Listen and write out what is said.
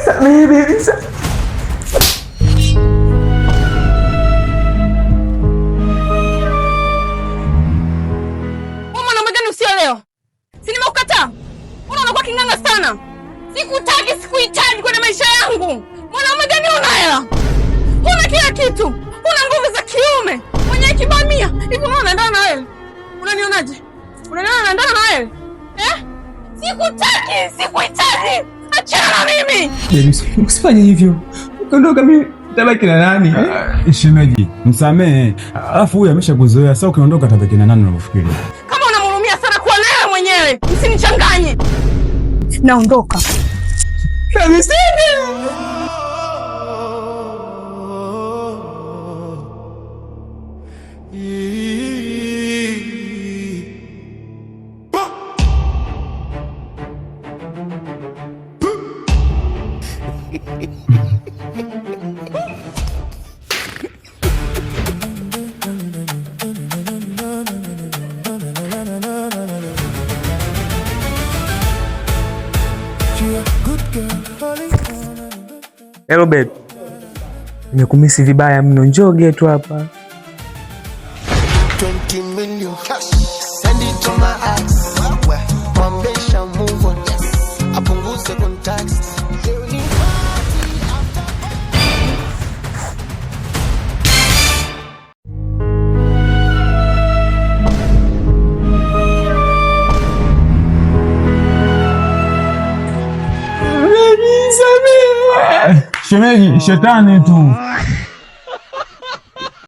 Samehe baby. Mwanaume gani usiolewa? Si nimekukataa? Mbona unakuwa kinganga sana? Sikutaki, sikuhitaji kwenye maisha yangu. Mwanaume gani una hela? Una kila kitu. Una nguvu za kiume. Mwenye kibamia. Hivi mbona unaendana na wewe? Unanionaje? Unaniona naendana na wewe? Sikutaki, sikuhitaji. Achana na mimi. Baby, usifanye hivyo. Ukaondoka mimi nitabaki na nani? Shemeji, msamehe. Alafu huyu ameshakuzoea. Sasa ukiondoka atabaki na nani unavyofikiria? Kama unamhurumia sana kuwa naye mwenyewe. Msinichanganye. Naondoka. Kabisa. Hello babe. Nimekumisi vibaya mno, njoo getu hapa. 20 million cash. Send it to my ex. Mwambesha move on. Apunguze contacts. Shemeji, shetani tu.